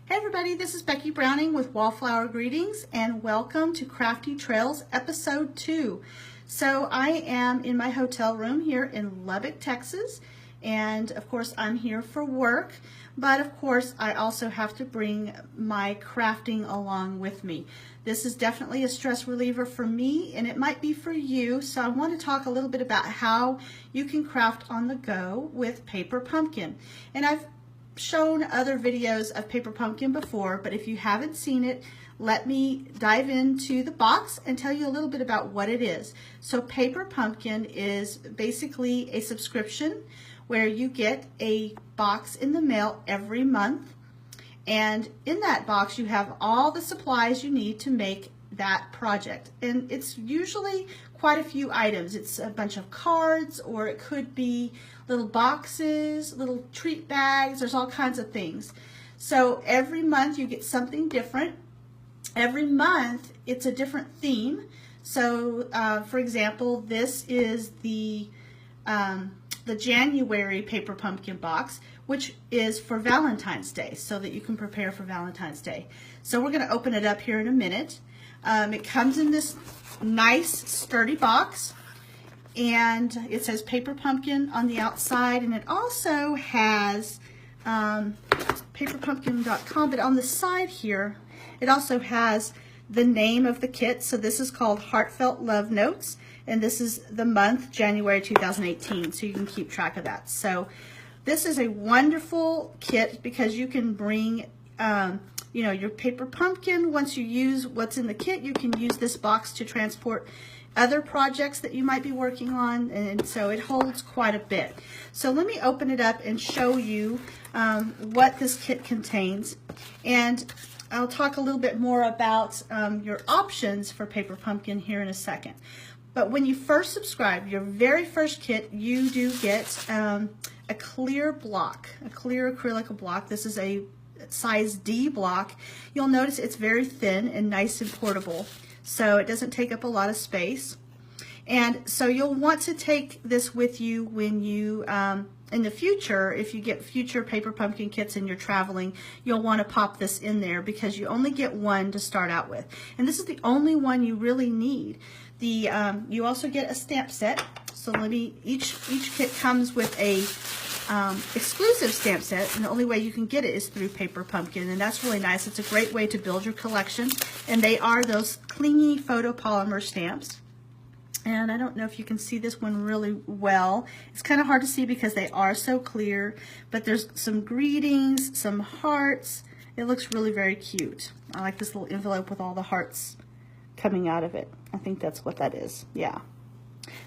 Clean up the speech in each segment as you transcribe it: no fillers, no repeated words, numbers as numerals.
Hey everybody, this is Becky Browning with Wallflower Greetings and welcome to Crafty Trails episode 2. So I am in my hotel room here in Lubbock, Texas, and of course I'm here for work, but of course I also have to bring my crafting along with me. This is definitely a stress reliever for me and it might be for you, so I want to talk a little bit about how you can craft on the go with paper pumpkin. And I've shown other videos of paper pumpkin before, but if you haven't seen it, let me dive into the box and tell you a little bit about what it is. So paper pumpkin is basically a subscription where you get a box in the mail every month, and in that box you have all the supplies you need to make that project, and it's usually quite a few items. It's a bunch of cards, or it could be little boxes, little treat bags. There's all kinds of things. So every month you get something different. Every month it's a different theme. So for example, this is the January paper pumpkin box, which is for Valentine's Day, so that you can prepare for Valentine's Day. So we're going to open it up here in a minute. It comes in this nice sturdy box, and it says paper pumpkin on the outside, and it also has paperpumpkin.com, but on the side here it also has the name of the kit. So this is called Heartfelt Love Notes, and this is the month January 2018, so you can keep track of that. So this is a wonderful kit because you can bring you know, your paper pumpkin. Once you use what's in the kit, you can use this box to transport other projects that you might be working on, and so it holds quite a bit. So let me open it up and show you what this kit contains, and I'll talk a little bit more about your options for paper pumpkin here in a second. But when you first subscribe, your very first kit, you do get a clear block, a clear acrylic block. This is a size D block. You'll notice it's very thin and nice and portable, so it doesn't take up a lot of space. And so you'll want to take this with you when you in the future, if you get future paper pumpkin kits and you're traveling, you'll want to pop this in there because you only get one to start out with, and this is the only one you really need. The you also get a stamp set. So each kit comes with a exclusive stamp set, and the only way you can get it is through paper pumpkin, and that's really nice. It's a great way to build your collection, and they are those clingy photopolymer stamps. And I don't know if you can see this one really well. It's kind of hard to see because they are so clear, but there's some greetings, some hearts. It looks really very cute. I like this little envelope with all the hearts coming out of it. I think that's what that is. Yeah.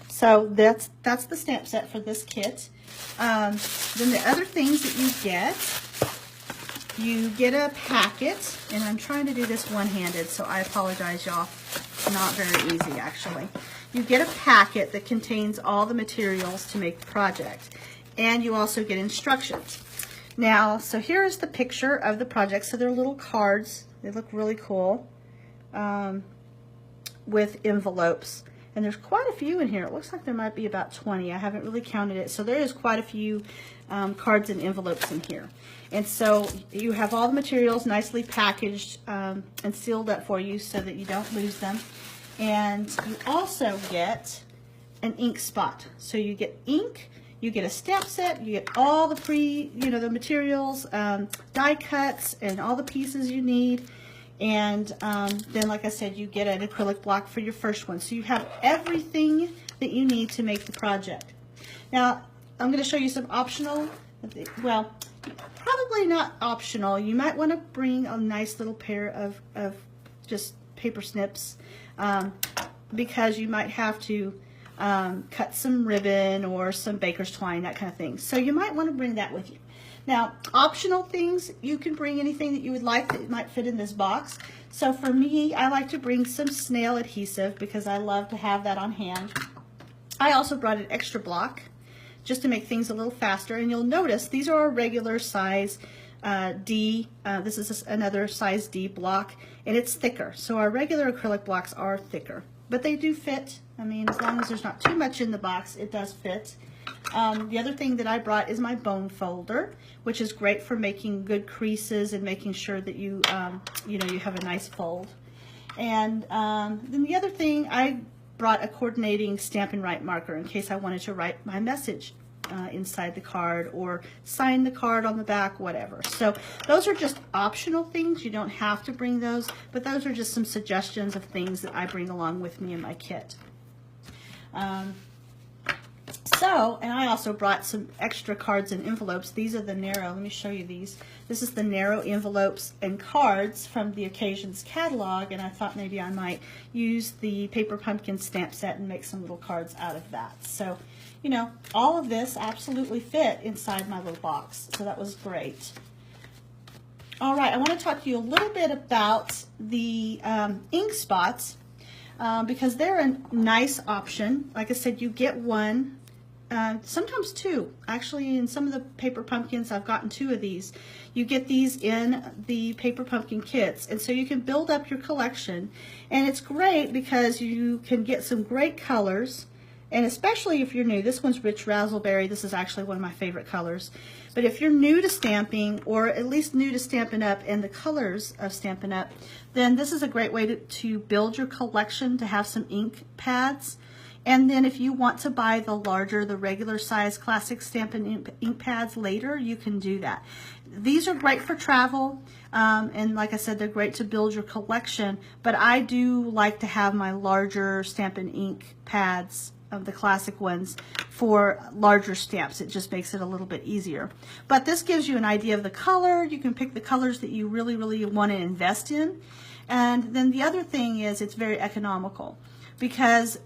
So that's the stamp set for this kit. Then the other things that you get a packet, and I'm trying to do this one-handed, so I apologize, y'all. It's not very easy, actually. You get a packet that contains all the materials to make the project, and you also get instructions. Now, so here is the picture of the project. So they're little cards. They look really cool with envelopes. And there's quite a few in here. It looks like there might be about 20. I haven't really counted it. So there is quite a few cards and envelopes in here. And so you have all the materials nicely packaged and sealed up for you so that you don't lose them. And you also get an ink spot. So you get ink, you get a stamp set, you get all the the materials, die cuts, and all the pieces you need. And then, like I said, you get an acrylic block for your first one. So you have everything that you need to make the project. Now, I'm going to show you some optional, well, probably not optional. You might want to bring a nice little pair of just paper snips because you might have to cut some ribbon or some baker's twine, that kind of thing. So you might want to bring that with you. Now, optional things, you can bring anything that you would like that might fit in this box. So for me, I like to bring some snail adhesive because I love to have that on hand. I also brought an extra block just to make things a little faster. And you'll notice these are a regular size D. This is another size D block, and it's thicker. So our regular acrylic blocks are thicker, but they do fit. I mean, as long as there's not too much in the box, it does fit. The other thing that I brought is my bone folder, which is great for making good creases and making sure that you, you know, you have a nice fold. And then the other thing, I brought a coordinating Stampin' Write marker in case I wanted to write my message inside the card or sign the card on the back, whatever. So those are just optional things. You don't have to bring those, but those are just some suggestions of things that I bring along with me in my kit. And I also brought some extra cards and envelopes. These are the narrow, let me show you these. This is the narrow envelopes and cards from the Occasions catalog, and I thought maybe I might use the Paper Pumpkin stamp set and make some little cards out of that. So, you know, all of this absolutely fit inside my little box, so that was great. All right, I want to talk to you a little bit about the ink spots because they're a nice option. Like I said, you get one. Sometimes two. Actually, in some of the Paper Pumpkins, I've gotten two of these. You get these in the Paper Pumpkin kits, and so you can build up your collection. And it's great because you can get some great colors, and especially if you're new. This one's Rich Razzleberry. This is actually one of my favorite colors. But if you're new to stamping, or at least new to Stampin' Up! And the colors of Stampin' Up!, then this is a great way to build your collection, to have some ink pads. And then if you want to buy the larger, the regular size classic Stampin' ink pads later, you can do that. These are great for travel, and like I said, they're great to build your collection, but I do like to have my larger Stampin' ink pads, the classic ones, for larger stamps. It just makes it a little bit easier. But this gives you an idea of the color. You can pick the colors that you really, really want to invest in. And then the other thing is it's very economical. Because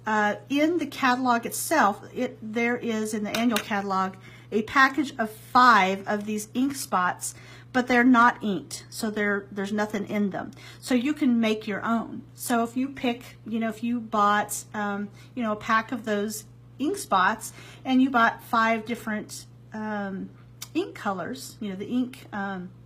in the catalog itself, there is in the annual catalog a package of 5 of these ink spots, but they're not inked, so there's nothing in them. So you can make your own. So if you pick, you know, if you bought, you know, a pack of those ink spots and you bought 5 different ink colors, you know, the ink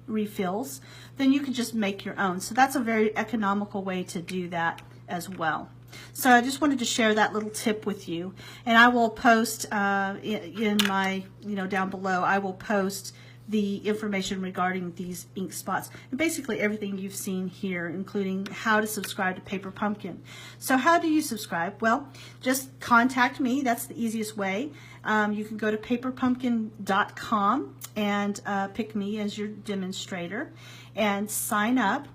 refills, then you can just make your own. So that's a very economical way to do that as well. So I just wanted to share that little tip with you, and I will post in my, you know, down below, I will post the information regarding these ink spots and basically everything you've seen here, including how to subscribe to Paper Pumpkin. So how do you subscribe? Well, just contact me. That's the easiest way. You can go to paperpumpkin.com and pick me as your demonstrator and sign up.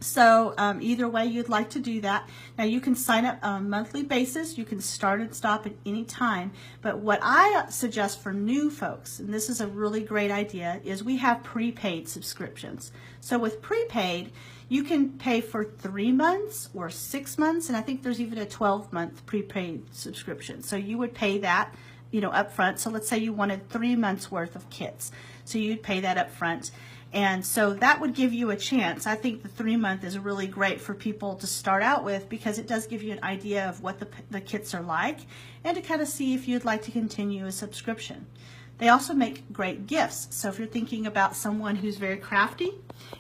So either way you'd like to do that. Now you can sign up on a monthly basis. You can start and stop at any time. But what I suggest for new folks, and this is a really great idea, is we have prepaid subscriptions. So with prepaid, you can pay for 3 months or 6 months, and I think there's even a 12-month prepaid subscription. So you would pay that, you know, up front. So let's say you wanted 3 months worth of kits. So you'd pay that up front. And so that would give you a chance. I think the 3-month is really great for people to start out with because it does give you an idea of what the kits are like and to kind of see if you'd like to continue a subscription. They also make great gifts. So if you're thinking about someone who's very crafty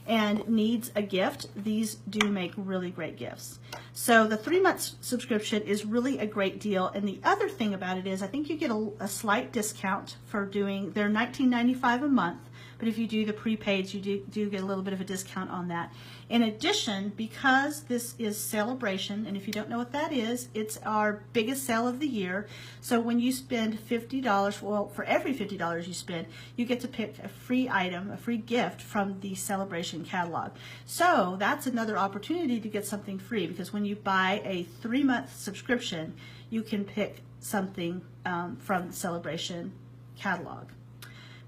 and needs a gift, these do make really great gifts. So the 3-month subscription is really a great deal. And the other thing about it is I think you get a slight discount for doing, they're $19.95 a month. But if you do the prepaids, you do get a little bit of a discount on that. In addition, because this is Sale-a-bration, and if you don't know what that is, it's our biggest sale of the year. So when you spend $50, well, for every $50 you spend, you get to pick a free item, a free gift from the Sale-a-bration catalog. So that's another opportunity to get something free because when you buy a 3-month subscription, you can pick something from the Sale-a-bration catalog.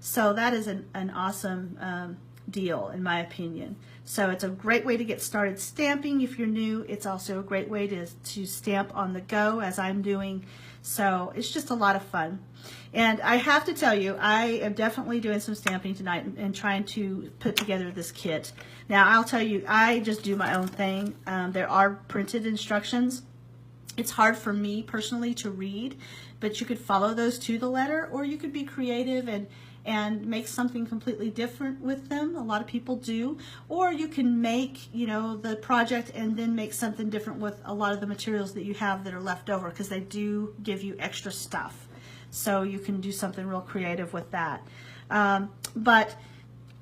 So that is an awesome deal in my opinion. So it's a great way to get started stamping if you're new. It's also a great way to stamp on the go as I'm doing. So it's just a lot of fun. And I have to tell you, I am definitely doing some stamping tonight and trying to put together this kit. Now I'll tell you, I just do my own thing. There are printed instructions. It's hard for me personally to read, but you could follow those to the letter, or you could be creative and make something completely different with them. A lot of people do. Or you can make, you know, the project and then make something different with a lot of the materials that you have that are left over, because they do give you extra stuff. So you can do something real creative with that. But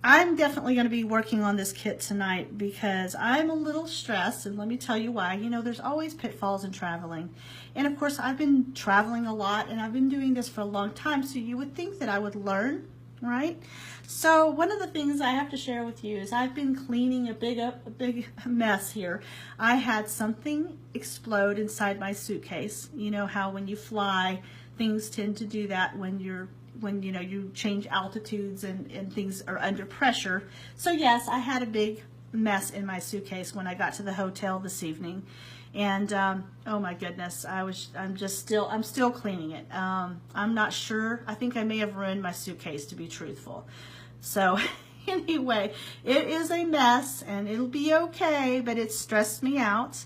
I'm definitely going to be working on this kit tonight because I'm a little stressed, and let me tell you why. You know, there's always pitfalls in traveling. And of course, I've been traveling a lot, and I've been doing this for a long time, so you would think that I would learn, right? So one of the things I have to share with you is I've been cleaning a big mess here. I had something explode inside my suitcase. You know how when you fly, things tend to do that when you know you change altitudes and things are under pressure. So yes, I had a big mess in my suitcase when I got to the hotel this evening, and oh my goodness, I'm still cleaning it. I'm not sure. I think I may have ruined my suitcase, to be truthful. So anyway, it is a mess and it'll be okay, but it stressed me out.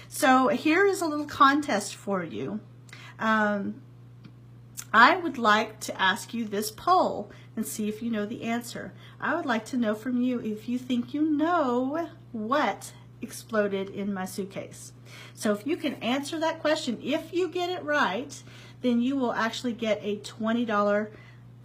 So here is a little contest for you. I would like to ask you this poll and see if you know the answer. I would like to know from you if you think you know what exploded in my suitcase. So if you can answer that question, if you get it right, then you will actually get a $20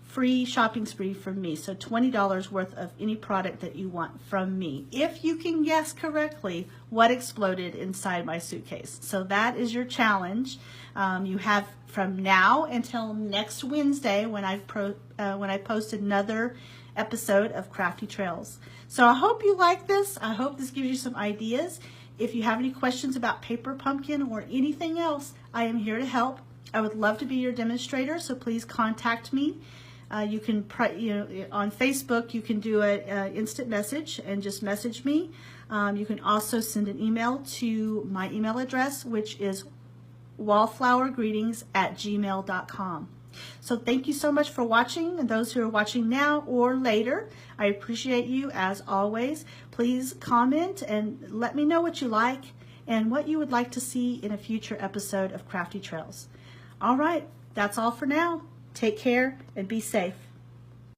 free shopping spree from me. So $20 worth of any product that you want from me, if you can guess correctly what exploded inside my suitcase. So that is your challenge. You have from now until next Wednesday when I post another episode of Crafty Trails. So I hope you like this. I hope this gives you some ideas. If you have any questions about paper pumpkin or anything else, I am here to help. I would love to be your demonstrator, so please contact me. You can, on Facebook, you can do an instant message and just message me. You can also send an email to my email address, which is wallflowergreetings@gmail.com. So thank you so much for watching, and those who are watching now or later, I appreciate you as always. Please comment and let me know what you like and what you would like to see in a future episode of Crafty Trails. All right, that's all for now. Take care and be safe.